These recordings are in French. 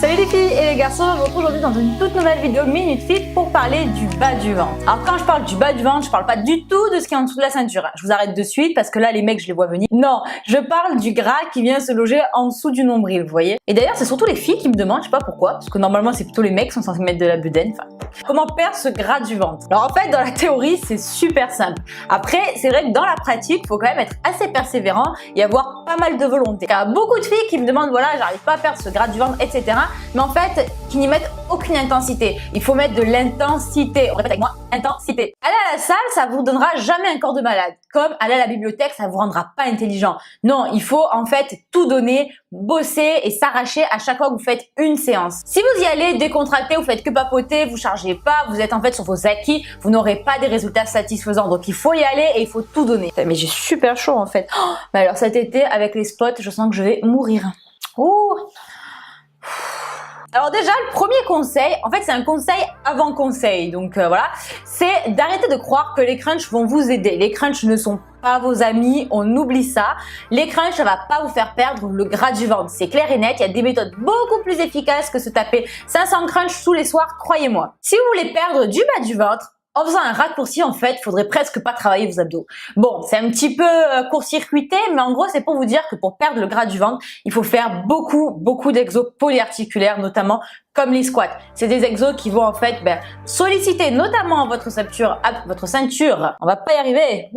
Salut les filles et les garçons, on se retrouve aujourd'hui dans une toute nouvelle vidéo Minute Fit pour parler du bas du ventre. Alors quand je parle du bas du ventre, je parle pas du tout de ce qui est en dessous de la ceinture. Je vous arrête de suite parce que là les mecs je les vois venir. Non, je parle du gras qui vient se loger en dessous du nombril, vous voyez. Et d'ailleurs c'est surtout les filles qui me demandent, je sais pas pourquoi, parce que normalement c'est plutôt les mecs qui sont censés mettre de la bedaine. Enfin, comment perdre ce gras du ventre? Alors en fait dans la théorie c'est super simple. Après c'est vrai que dans la pratique, il faut quand même être assez persévérant et avoir pas mal de volonté. Il y a beaucoup de filles qui me demandent voilà j'arrive pas à perdre ce gras du ventre, etc. Mais en fait, qui n'y mettent aucune intensité. Il faut mettre de l'intensité. On répète avec moi, intensité. Aller à la salle, ça vous donnera jamais un corps de malade. Comme aller à la bibliothèque, ça vous rendra pas intelligent. Non, il faut en fait tout donner, bosser et s'arracher à chaque fois que vous faites une séance. Si vous y allez décontracté, vous faites que papoter, vous chargez pas, vous êtes en fait sur vos acquis, vous n'aurez pas des résultats satisfaisants. Donc il faut y aller et il faut tout donner. Mais j'ai super chaud en fait. Oh, mais alors cet été avec les spots, je sens que je vais mourir. Ouh. Alors déjà, le premier conseil, en fait c'est un conseil avant conseil, donc voilà, c'est d'arrêter de croire que les crunchs vont vous aider. Les crunchs ne sont pas vos amis, on oublie ça. Les crunchs, ça va pas vous faire perdre le gras du ventre, c'est clair et net, il y a des méthodes beaucoup plus efficaces que se taper 500 crunchs tous les soirs, croyez-moi. Si vous voulez perdre du bas du ventre, en faisant un raccourci, en fait, faudrait presque pas travailler vos abdos. Bon, c'est un petit peu court-circuité, mais en gros, c'est pour vous dire que pour perdre le gras du ventre, il faut faire beaucoup d'exos polyarticulaires, notamment comme les squats. C'est des exos qui vont en fait solliciter notamment votre ceinture. On va pas y arriver.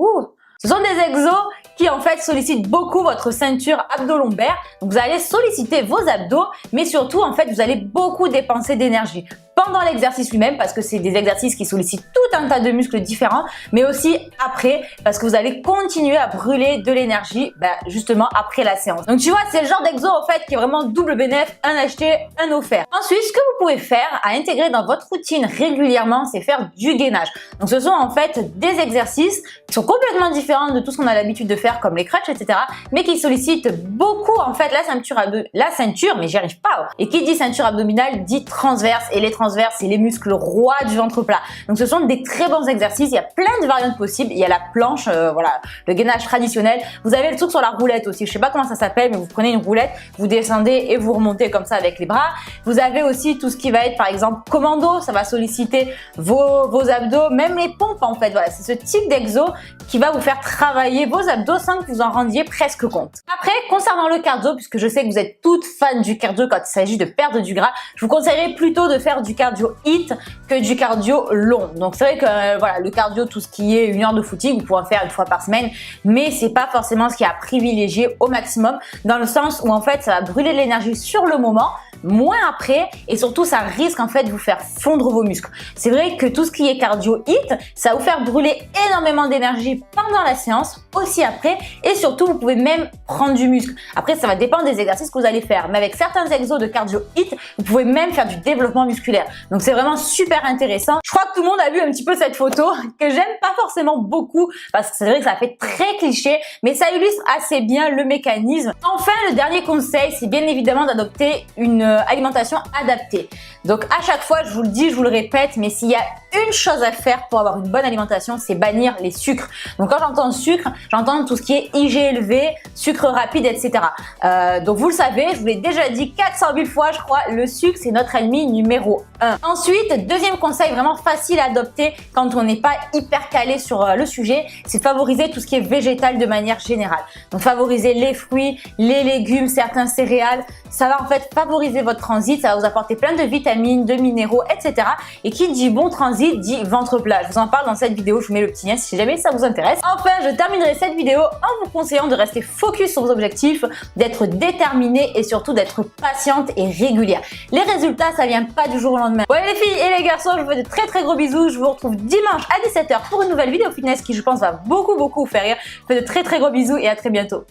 Ce sont des exos qui en fait sollicitent beaucoup votre ceinture abdo-lombaire. Donc vous allez solliciter vos abdos, mais surtout en fait vous allez beaucoup dépenser d'énergie pendant l'exercice lui-même parce que c'est des exercices qui sollicitent tout un tas de muscles différents, mais aussi après parce que vous allez continuer à brûler de l'énergie justement après la séance. Donc tu vois, c'est le genre d'exo en fait qui est vraiment double bénéfice, un acheté, un offert. Ensuite, ce que vous pouvez faire à intégrer dans votre routine régulièrement, c'est faire du gainage. Donc ce sont en fait des exercices qui sont complètement différents de tout ce qu'on a l'habitude de faire comme les crunchs, etc. mais qui sollicitent beaucoup en fait la ceinture, mais j'y arrive pas. Et qui dit ceinture abdominale dit transverse, et les transverses c'est les muscles rois du ventre plat. Donc ce sont des très bons exercices, il y a plein de variantes possibles. Il y a la planche, voilà, le gainage traditionnel. Vous avez le truc sur la roulette aussi, je sais pas comment ça s'appelle, mais vous prenez une roulette, vous descendez et vous remontez comme ça avec les bras. Vous avez aussi tout ce qui va être par exemple commando, ça va solliciter vos abdos, même les pompes en fait. Voilà, c'est ce type d'exo qui va vous faire travailler vos abdos sans que vous en rendiez presque compte. Après, concernant le cardio, puisque je sais que vous êtes toutes fans du cardio quand il s'agit de perdre du gras, je vous conseillerais plutôt de faire du cardio HIIT que du cardio long. Donc c'est vrai que voilà, le cardio, tout ce qui est 1 heure de footing, vous pouvez en faire 1 fois par semaine, mais c'est pas forcément ce qui est à privilégier au maximum, dans le sens où en fait ça va brûler de l'énergie sur le moment, moins après, et surtout ça risque en fait de vous faire fondre vos muscles. C'est vrai que tout ce qui est cardio HIIT, ça va vous faire brûler énormément d'énergie pendant la séance, aussi après, et surtout vous pouvez même prendre du muscle. Après ça va dépendre des exercices que vous allez faire, mais avec certains exos de cardio HIIT, vous pouvez même faire du développement musculaire. Donc c'est vraiment super intéressant. Je crois que tout le monde a vu un petit peu cette photo, que j'aime pas forcément beaucoup, parce que c'est vrai que ça fait très cliché, mais ça illustre assez bien le mécanisme. Enfin, le dernier conseil, c'est bien évidemment d'adopter une alimentation adaptée. Donc à chaque fois, je vous le dis, je vous le répète, mais s'il y a une chose à faire pour avoir une bonne alimentation, c'est bannir les sucres. Donc quand j'entends sucre, j'entends tout ce qui est IG élevé, sucre rapide, etc. Donc vous le savez, je vous l'ai déjà dit 400 000 fois, je crois, le sucre c'est notre ennemi numéro 1. Ensuite, deuxième conseil vraiment facile à adopter quand on n'est pas hyper calé sur le sujet, c'est favoriser tout ce qui est végétal de manière générale. Donc favoriser les fruits, les légumes, certains céréales, ça va en fait favoriser votre transit, ça va vous apporter plein de vitamines, de minéraux, etc. Et qui dit bon transit dit ventre plat. Je vous en parle dans cette vidéo, je vous mets le petit lien si jamais ça vous intéresse. Enfin, je terminerai cette vidéo en vous conseillant de rester focus sur vos objectifs, d'être déterminé et surtout d'être patiente et régulière. Les résultats, ça vient pas du jour au lendemain. Ouais les filles et les garçons, je vous fais de très gros bisous. Je vous retrouve dimanche à 17 h pour une nouvelle vidéo fitness qui je pense va beaucoup vous faire rire. Je vous fais de très gros bisous et à très bientôt.